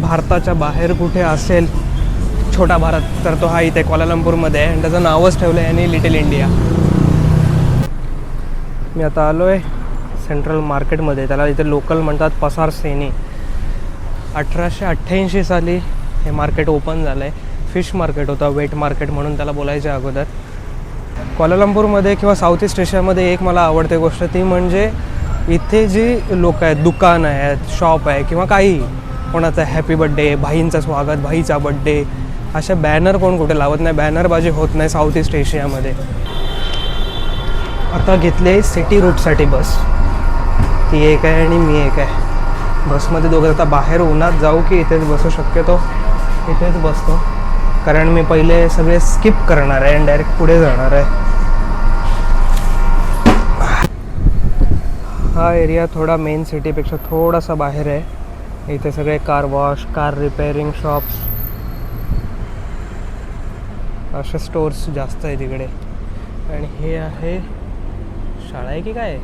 भारताच्या बाहेर कुठे असेल छोटा भारत, तर तो हा इथे क्वालालंपूरमध्ये आहे आणि त्याचं नावच ठेवलं आहे यांनी लिटिल इंडिया. मी आता आलो आहे सेंट्रल मार्केटमध्ये. त्याला इथे लोकल म्हणतात पसार सेनी. 1888 साली हे मार्केट ओपन झालं आहे. फिश मार्केट होता, वेट मार्केट म्हणून त्याला बोलायच्या अगोदर. क्वालालंपूरमध्ये किंवा साऊथ ईस्ट एशियामध्ये एक मला आवडते गोष्ट, ती म्हणजे इथे जी लोक आहेत, दुकान आहेत, शॉप आहे किंवा काही, कोणाचा हॅपी बड्डे, भाईंचं स्वागत, भाईचा बड्डे, असे बॅनर कोण कुठे लावत नाही, बॅनरबाजी होत नाही साऊथ ईस्ट एशियामध्ये. आता घेतले सिटी रूटसाठी बस. ती एक आहे आणि मी एक आहे. बसमध्ये दोघं आता बाहेर उन्हात जाऊ की इथेच बसू, शक्यतो इथेच बसतो, कारण मी पहिले सगळे स्किप करणार आहे आणि डायरेक्ट पुढे जाणार आहे. हा एरिया थोडा मेन सिटीपेक्षा थोडासा बाहेर आहे. इथे सगळे car wash, car repairing shops, असे स्टोर्स जास्त आहे तिकडे. आणि हे आहे शाळा आहे की काय,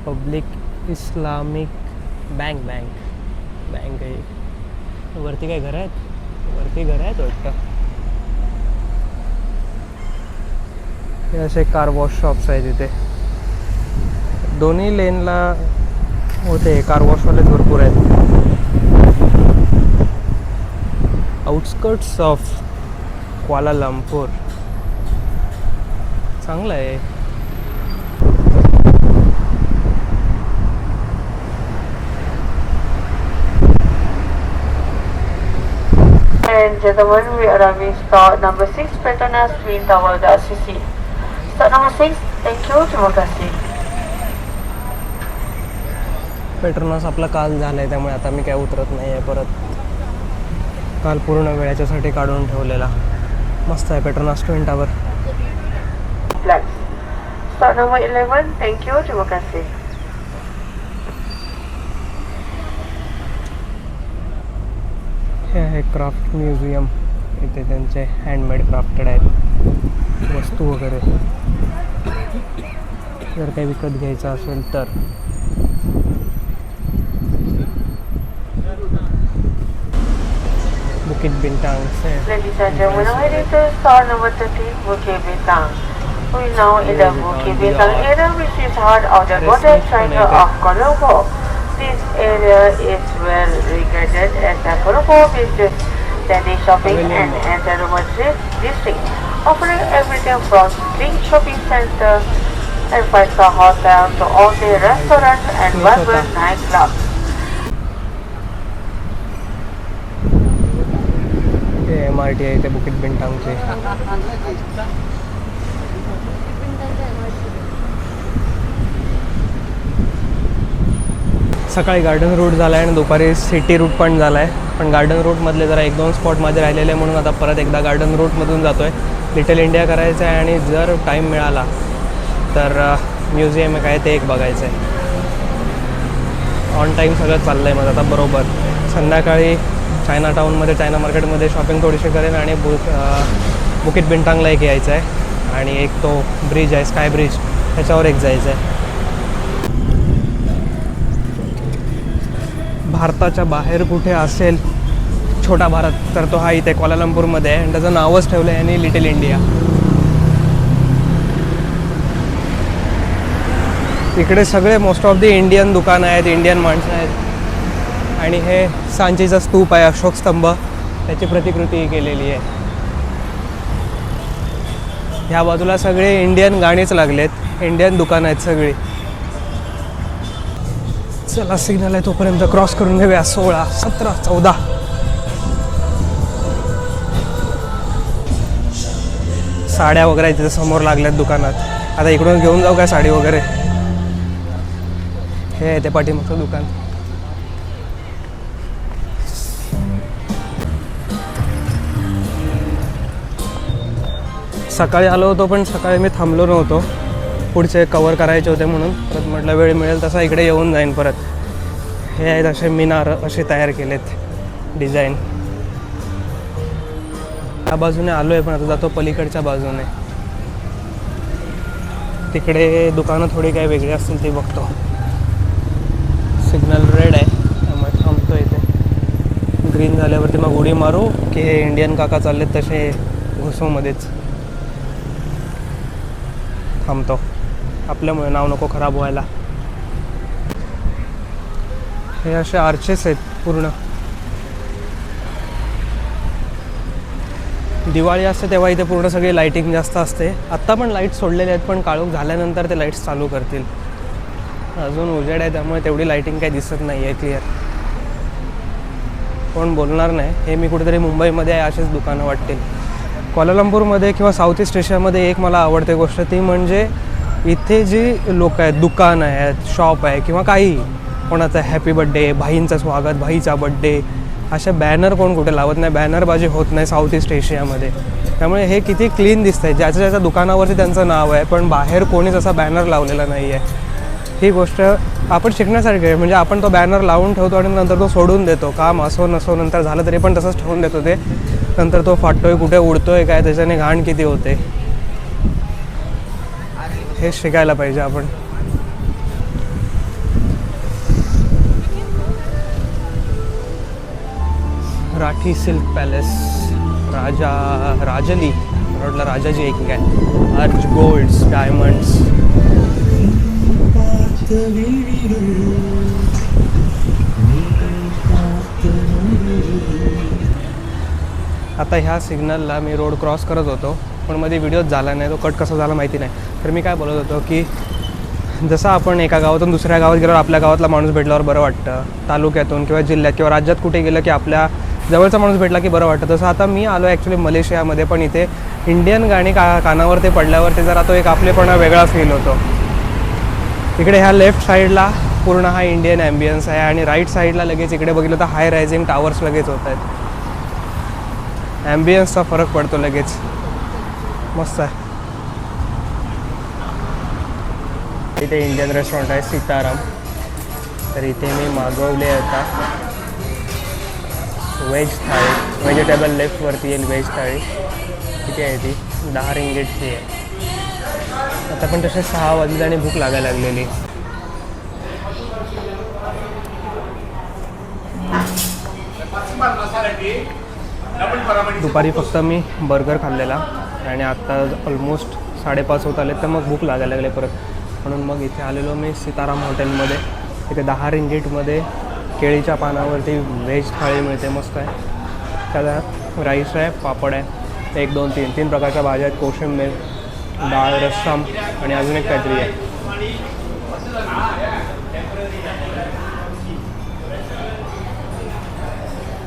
पब्लिक इस्लामिक बँक आहे. वरती काय घर आहेत, वरती घर आहेत वाटतं. हे असे कार वॉश शॉप्स आहेत इथे. दोन्ही लेनला होते कार वॉशवाले भरपूर आहेत. आउटस्कर्ट्स ऑफ क्वालालंपूर चांगलं आहे. And gentlemen, we are arriving start number 6, Petronas Twin Tower, RCC. Start number 6, thank you, terima kasih. Petronas आपला काल झाला आहे, त्यामुळे आता मी काय उतरत नाही आहे परत. काल पूर्ण वेळाच्यासाठी काढून ठेवलेला. मस्त आहे Petronas twin tower. Start number 11, thank you, terima kasih. हे आहे क्राफ्ट म्युझियम. इथे त्यांचे हँडमेड क्राफ्टेड आहेत वस्तू वगैरे. जर काही विकत घ्यायचं असेल तर. Bukit Bintang. Ladies and gentlemen, heading to star number 13, Bukit Bintang. We now in the Bukit Bintang area, which is heart of the border triangle of Colombo. This area is well regarded as the Colombo business, daily shopping and entertainment district, offering everything from big shopping center and five-star hotel to all-day restaurants and vibrant nightclubs. MRT आहे इथे बुकिट बिंटांगचे. सकाळी garden route झाला आहे आणि दुपारी city route पण झाला आहे. पण गार्डन रूटमधले जरा 1-2 स्पॉट माझे राहिलेले म्हणून आता परत एकदा गार्डन रूटमधून जातो आहे. लिटल इंडिया करायचं आहे आणि जर टाईम मिळाला तर म्युझियम काय ते एक बघायचं आहे. ऑन टाईम सगळं चाललं आहे माझं आता बरोबर. संध्याकाळी चायना टाऊनमध्ये, चायना मार्केटमध्ये शॉपिंग थोडीशी करेन आणि बुकिट बिंटांगला एक यायचं आहे आणि एक तो ब्रिज आहे स्काय ब्रिज, त्याच्यावर एक जायचं आहे. भारताच्या बाहेर कुठे असेल छोटा भारत, तर तो हा इथे क्वालालंपूरमध्ये आहे आणि त्याचं नावच ठेवलं आहे यांनी लिटिल इंडिया. इकडे सगळे मोस्ट ऑफ द इंडियन दुकानं आहेत, इंडियन माणसं आहेत. आणि हे सांचीचा स्तूप आहे, अशोक स्तंभ, त्याची प्रतिकृती केलेली आहे. ह्या बाजूला सगळे इंडियन गाणीच लागलेत, इंडियन दुकानं आहेत सगळी. चला सिग्नल आहे तोपर्यंत क्रॉस करून घेऊया. 16, 17, 14. साड्या वगैरे तिथे समोर लागल्यात दुकानात. आता इकडून घेऊन जाऊ काय साडी वगैरे. हे आहे ते पाठीमागचं दुकान. सकाळी आलो होतो पण सकाळी मी थांबलो नव्हतो, पुढचे कवर करायचे होते म्हणून. परत म्हटलं वेळ मिळेल तसा इकडे येऊन जाईन परत. हे आहेत असे मिनार असे तयार केलेत डिझाईन. त्या बाजूने आलो आहे पण आता जातो पलीकडच्या बाजूने. तिकडे दुकानं थोडी काही वेगळी असतील ते बघतो. सिग्नल रेड आहे त्यामुळे थांबतो इथे. ग्रीन झाल्यावरती मग उडी मारू की हे इंडियन काका चाललेत तसे घुसूमध्येच थांबतो. आपल्यामुळे नाव नको खराब व्हायला. हे असे आर्चेस आहेत पूर्ण. दिवाळी असते तेव्हा इथे पूर्ण सगळी लाईटिंग जास्त असते. आत्ता पण लाईट सोडलेले आहेत पण काळोख झाल्यानंतर ते लाईट्स चालू करतील. अजून उजेड आहे त्यामुळे तेवढी लाईटिंग काही दिसत नाही आहे क्लिअर. कोण बोलणार नाही. हे मी कुठेतरी मुंबईमध्ये आहे असेच दुकानं वाटतील. क्वालालंपूरमध्ये किंवा साऊथ ईस्ट एशियामध्ये एक मला आवडते गोष्ट ती म्हणजे इथे जी लोक आहेत, दुकान आहेत, शॉप आहे किंवा काही कोणाचा हॅपी बड्डे, भाईंचं स्वागत, भाईचा बड्डे, अशा बॅनर कोण कुठे लावत नाही. बॅनरबाजी होत नाही साऊथ ईस्ट एशियामध्ये. त्यामुळे हे किती क्लीन दिसतं आहे. ज्याच्या ज्याच्या दुकानावरती त्यांचं नाव आहे पण बाहेर कोणीच असा बॅनर लावलेला नाही आहे. ही गोष्ट आपण शिकण्यासारखी आहे. म्हणजे आपण तो बॅनर लावून ठेवतो आणि नंतर तो सोडून देतो. काम असो नसो नंतर झालं तरी पण तसंच ठेवून देतो ते. नंतर तो फाटतोय, कुठे उडतोय काय, त्याच्याने घाण किती होते. हे शिकायला पाहिजे आपण. राठी सिल्क पॅलेस, राजली रोडला राजाजी एक काय, अर्ज गोल्ड्स, डायमंड्स. आता ह्या सिग्नलला मी रोड क्रॉस करत होतो पण मध्ये व्हिडिओच झाला नाही. तो कट कसा झाला माहिती नाही. तर मी काय बोलत होतो की जसं आपण एका गावातून दुसऱ्या गावात गेल्यावर आपल्या गावातला माणूस भेटल्यावर बरं वाटतं. तालुक्यातून किंवा जिल्ह्यात किंवा राज्यात कुठे गेलं की आपल्या जवळचा माणूस भेटला की बरं वाटतं. तसं आता मी आलो ॲक्च्युली मलेशियामध्ये पण इथे इंडियन गाणी कानावर ते पडल्यावरती जरा तो एक आपलेपणा वेगळा फील होतो. इकडे ह्या लेफ्ट साईडला पूर्ण हा इंडियन ॲम्बियन्स आहे आणि राईट साईडला लगेच इकडे बघितलं तर हाय रायझिंग टावर्स लगेच होत आहेत. ॲम्बियन्सचा फरक पडतो लगेच. मस्त आहे. इथे इंडियन रेस्टॉरंट आहे सीताराम. तर इथे मी मागवले आता व्हेज थाळी. व्हेजिटेबल लेफ्टवरती येईल व्हेज थाळी. किती आहे ती? 10 रिंगीटची आहे. आता पण तसे 6 वाजले आणि भूक लागायला लागलेली. दुपारी फक्त मी बर्गर खाल्लेला आणि आत्ता ऑलमोस्ट 5:30 होत आले तर मग भूक लागायला लागले परत. म्हणून मग इथे आलेलो मी सीताराम हॉटेलमध्ये. इथे 10 रिंगीटमध्ये केळीच्या पानावरती व्हेज थाळी मिळते. मस्त आहे. त्याला राईस आहे, पापड आहे, 1 2 3 प्रकारच्या भाज्या आहेत, कोशिंबीर, डाळ, रस्सम आणि अजून एक काहीतरी आहे.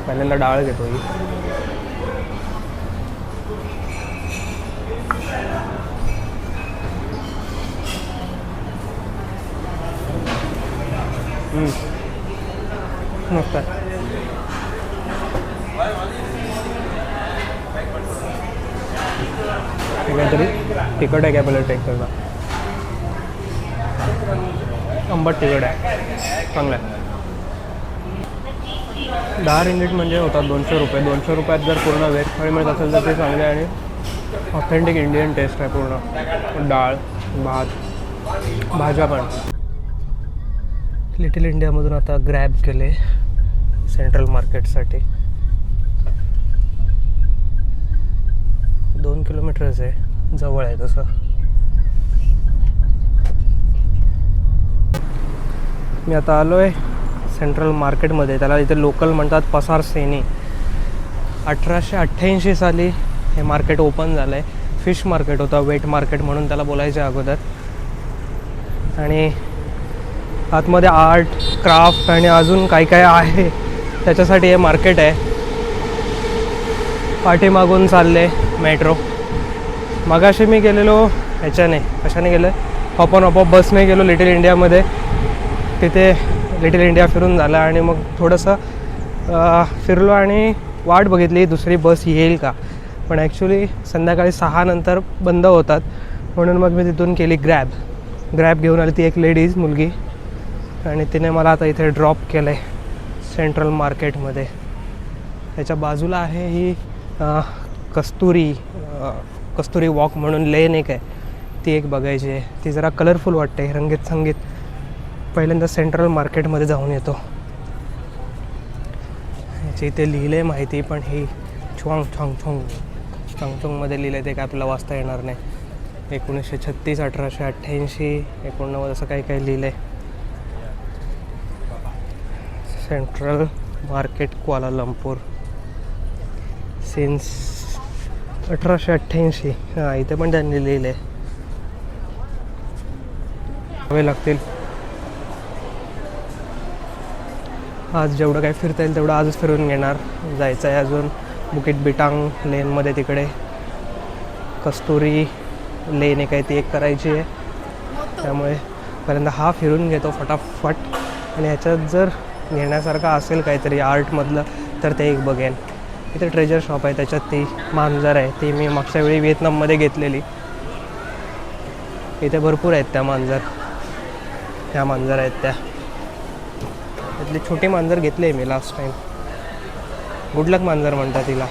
पहिल्यांदा डाळ घेतो ही. मस्त आहे. काहीतरी तिखट आहे काय पहिलं टेक करता. आंबट तिखट आहे, चांगलं आहे. 10 रिंगीट म्हणजे होतात 200 रुपये. 200 रुपयात जर पूर्ण व्हेज थाळी मिळत असेल तर ते चांगले आणि ऑथेंटिक इंडियन टेस्ट आहे पूर्ण. डाळ, भात, भाज्या पण. लिटिल इंडियामधून आता ग्रॅब केले सेंट्रल मार्केटसाठी. 2 किलोमीटरच आहे, जवळ आहे तसं. मी आता आलो आहे सेंट्रल मार्केटमध्ये. त्याला इथे लोकल म्हणतात पसार सेनी. 1888 साली हे मार्केट ओपन झालं आहे. फिश मार्केट होतं, वेट मार्केट म्हणून त्याला बोलायचे अगोदर. आणि आतमध्ये आर्ट, क्राफ्ट आणि अजून काही काय आहे त्याच्यासाठी हे मार्केट आहे. पाठीमागून चालले मेट्रो. मगाशी मी गेलेलो ह्याच्याने, कशाने गेलो, हॉप ऑन हॉप बसने गेलो लिटिल इंडियामध्ये. तिथे लिटिल इंडिया फिरून झालं आणि मग थोडंसं फिरलो आणि वाट बघितली दुसरी बस येईल का. पण ॲक्च्युली संध्याकाळी 6 नंतर बंद होतात म्हणून मग मी तिथून केली ग्रॅब घेऊन आली ती एक लेडीज मुलगी आणि तिने मला आता इथे ड्रॉप केलं आहे सेंट्रल मार्केटमध्ये. त्याच्या बाजूला आहे ही कस्तुरी वॉक म्हणून लेन एक आहे, ती एक बघायची आहे. ती जरा कलरफुल वाटते, रंगीत संगीत. पहिल्यांदा सेंट्रल मार्केटमध्ये जाऊन येतो. जे इथे लिहिलं आहे माहिती, पण ही छॉंगचोंगमध्ये लिहिलं आहे ते काय आपल्याला वाचता येणार नाही. 1936, 1888, 89 असं काही काही लिहिलं आहे. Central market Kuala Lumpur since 1888. हां, इथे पण त्यांनी लिहिलं आहे. हवे लागतील. आज जेवढं काही फिरता येईल तेवढं आजच फिरून घेणार. जायचं आहे अजून बुकिट बिटांग लेनमध्ये, तिकडे कस्तुरी लेन आहे काय ती एक करायची आहे. त्यामुळे पहिल्यांदा हा फिरून घेतो फटाफट. आणि ह्याच्यात जर घेण्यासारखं असेल काहीतरी आर्टमधलं तर ते एक बघेन. इथे ट्रेजर शॉप आहे, त्याच्यात ती मांजर आहे, ती मी मागच्या वेळी व्हिएतनाममध्ये घेतलेली. इथे भरपूर आहेत त्या मांजर. ह्या मांजर आहेत त्या, त्यातली छोटी मांजर घेतली आहे मी लास्ट टाईम. गुडलक मांजर म्हणतात तिला.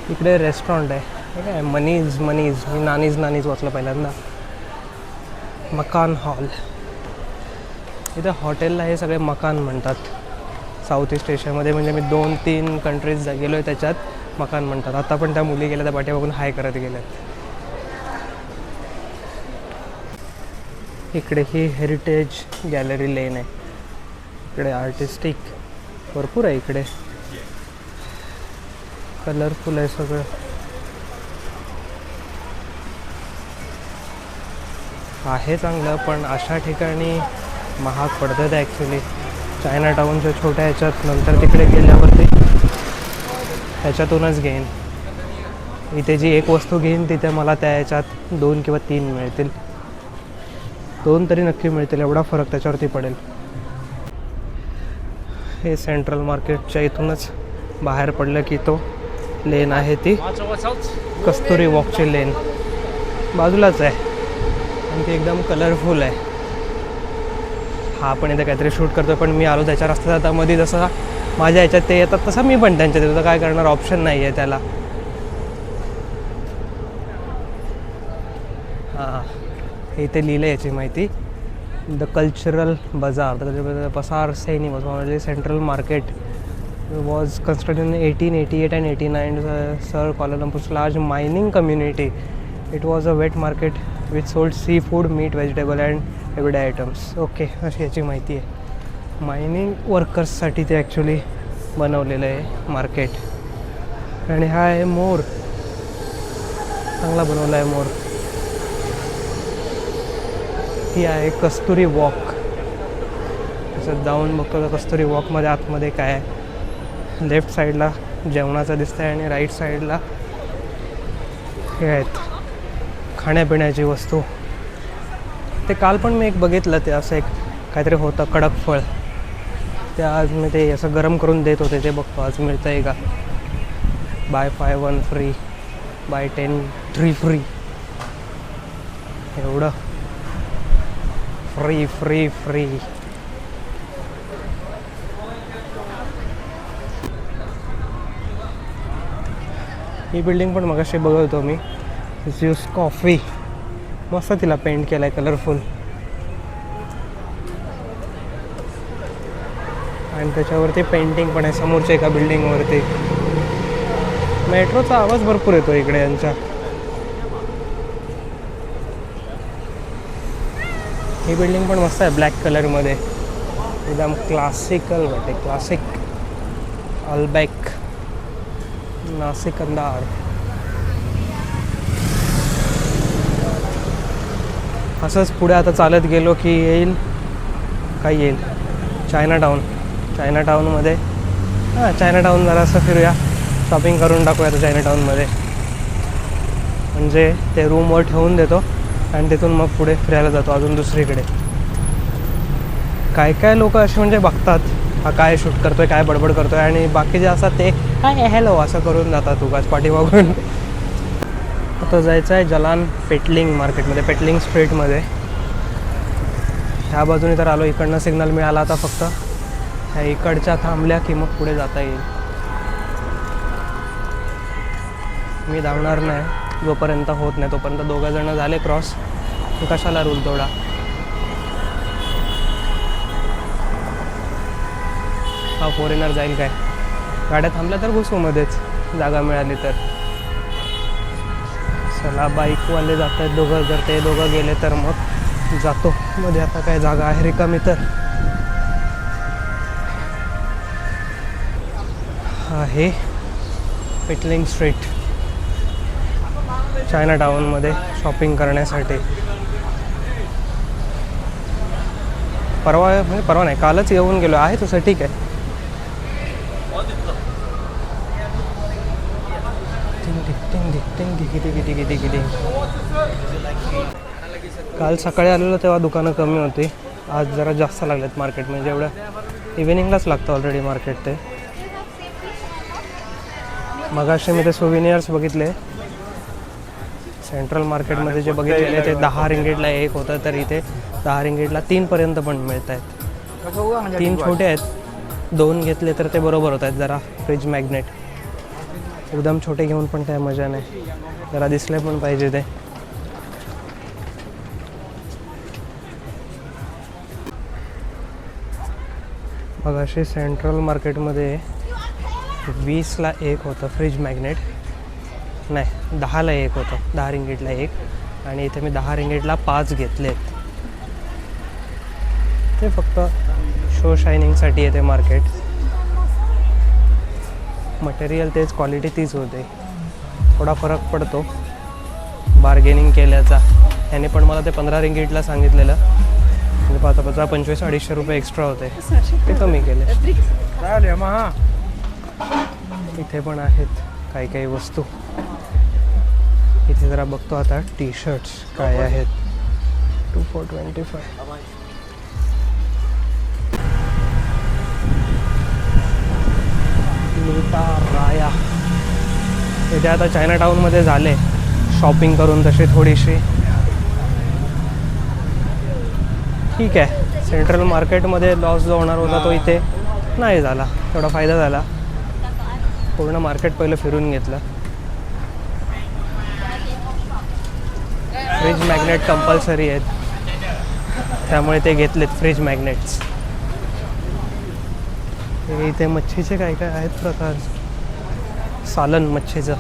इकडे रेस्टॉरंट आहे, हे काय मनीज मी नानीज वाचलं पहिल्यांदा. मकान हॉल. इथे हॉटेलला हे सगळे मकान म्हणतात. साऊथ ईस्ट एशियामध्ये म्हणजे मी 2-3 कंट्रीज गेलो आहे, त्याच्यात मकान म्हणतात. आता पण त्या मुली गेल्या, त्या पाठी बघून हाय करत गेल्यात. इकडे ही हेरिटेज गॅलरी लेन आहे. इकडे आर्टिस्टिक भरपूर आहे. इकडे कलरफुल आहे सगळं. आहे चांगलं, पण अशा ठिकाणी महाग पडतात ॲक्च्युली. चायना टाऊनच्या छोट्या ह्याच्यात, नंतर तिकडे गेल्यावरती ह्याच्यातूनच घेईन. इथे जी एक वस्तू घेईन तिथे मला त्या ह्याच्यात 2 किंवा 3 मिळतील. 2 तरी नक्की मिळतील, एवढा फरक त्याच्यावरती पडेल. हे सेंट्रल मार्केटच्या इथूनच बाहेर पडलं की तो लेन आहे, ती कस्तुरी वॉकची लेन बाजूलाच आहे. आणि ती एकदम कलरफुल आहे. हा पण इथे काहीतरी शूट करतो, पण मी आलो त्याच्या रस्त्यात आता मध्ये, जसं माझ्या ह्याच्यात ते येतात तसं मी पण त्यांच्या तिथं काय करणार, ऑप्शन नाही आहे त्याला. हां, हे इथे लिहिलं याची माहिती. द कल्चरल बाजार, पसार सैनी म्हणजे central market was constructed in 1888 and 89. Sir Kuala Lumpur's large mining community. It was a wet market which sold seafood, meat, vegetable and everyday items. Okay, अशी याची माहिती आहे. मायनिंग वर्कर्ससाठी ते ॲक्च्युली बनवलेलं आहे मार्केट. आणि हा आहे मोर, चांगला बनवला आहे मोर. ही आहे कस्तुरी वॉक. त्याच्यात जाऊन बघतो तर कस्तुरी वॉकमध्ये आतमध्ये काय आहे. लेफ्ट साईडला जेवणाचं दिसतं आहे आणि राईट साईडला हे आहेत खाण्यापिण्याची वस्तू. ते काल पण मी एक बघितलं, ते असं एक काहीतरी होतं कडक फळ, ते आज मी ते असं गरम करून देत होते, ते बघतो आज मिळतं आहे का. Buy 5 1 free, buy 10 3 free. एवढं फ्री फ्री फ्री. ही बिल्डिंग पण मगाशी बघत होतो मी. ज्यूस कॉफी मस्त, तिला पेंट केलं आहे कलरफुल. आणि त्याच्यावरती पेंटिंग पण आहे समोरच्या एका बिल्डिंगवरती. मेट्रोचा आवाज भरपूर येतो इकडे यांच्या. ही बिल्डिंग पण मस्त आहे, ब्लॅक कलरमध्ये एकदम क्लासिकल वाटते. क्लासिक अल्बॅक नासिक अंधार. असंच पुढे आता चालत गेलो की येईल काय, येईल चायना टाऊन. चायना टाऊनमध्ये चायना टाऊन जरा असं फिरूया, शॉपिंग करून टाकूया आता चायना टाऊनमध्ये. म्हणजे ते रूमवर ठेवून देतो आणि तिथून मग पुढे फिरायला जातो अजून दुसरीकडे. काय काय लोक असे म्हणजे बघतात हा काय शूट करतोय, काय बडबड करतोय, आणि बाकी जे असतात ते काय हॅलो असं करून जातात उगाच पाठीमागून. आता जायचं आहे जलान पेटलिंग मार्केटमध्ये, पेटलिंग स्ट्रीटमध्ये. ह्या बाजूने तर आलो, इकडनं सिग्नल मिळाला आता फक्त. ह्या इकडच्या थांबल्या की मग पुढे जाता येईल. मी धावणार नाही जोपर्यंत होत नाही तोपर्यंत. 2 जण झाले क्रॉस, कशाला रूल तोडा. हा फॉरेनर जाईल काय. गाड्या थांबल्या तर घुसू मध्येच जागा मिळाली तर. चला बाईकवाले जात आहेत दोघं, जर ते दोघं गेले तर मग जातो मध्ये. आता काय जागा आहे रिकामी तर. आहे पिटलिंग स्ट्रीट चायना टाउनमध्ये शॉपिंग करण्यासाठी. परवा नाही, कालच येऊन गेलो आहे तसं. ठीक आहे. काल सकाळी आलेलो तेव्हा दुकानं कमी होती. आज जरा जास्त लागलेत मार्केट. म्हणजे एवढं इव्हिनिंगलाच लागतं ऑलरेडी मार्केट ते. मगाशी मी ते सोविनियर्स बघितले सेंट्रल मार्केटमध्ये जे बघितलेले ते 10 रिंगीटला एक होतं, तर इथे 10 रिंगीटला 3 पर्यंत पण मिळत आहेत. 3 छोटे आहेत, 2 घेतले तर ते बरोबर होत आहेत. जरा फ्रीज मॅग्नेट एकदम छोटे घेऊन पण काय मजा नाही, जरा दिसले पण पाहिजे ते. मग अशी सेंट्रल मार्केटमध्ये 20ला एक होतं फ्रीज मॅग्नेट. नाही, 10ला एक होतं, 10 रिंगीटला एक. आणि इथे मी 10 रिंगीटला 5 घेतलेत. ते फक्त शो शायनिंगसाठी येते मार्केट. मटेरियल तेच, क्वालिटी तीच होते. थोडा फरक पडतो बार्गेनिंग केल्याचा. ह्याने पण मला ते 15 रिंगीटला सांगितलेलं, म्हणजे 25-250 रुपये एक्स्ट्रा होते, ते कमी केले. इथे पण आहेत काही काही वस्तू. इथे जरा बघतो आता टी शर्ट्स काय आहेत. 2 for $25. लुटा राया. इथे आता चायना टाउनमध्ये झाले शॉपिंग करून तशी थोडीशी. ठीक आहे. सेंट्रल मार्केटमध्ये लॉस जो होणार होता तो इथे नाही झाला, थोडा फायदा झाला. पूर्ण मार्केट पहिलं फिरून घेतलं. फ्रीज मॅग्नेट कंपल्सरी आहेत, त्यामुळे ते घेतलेत फ्रीज मॅग्नेट्स. इथे मच्छीचे काय काय आहेत प्रकार. सालन मच्छीचं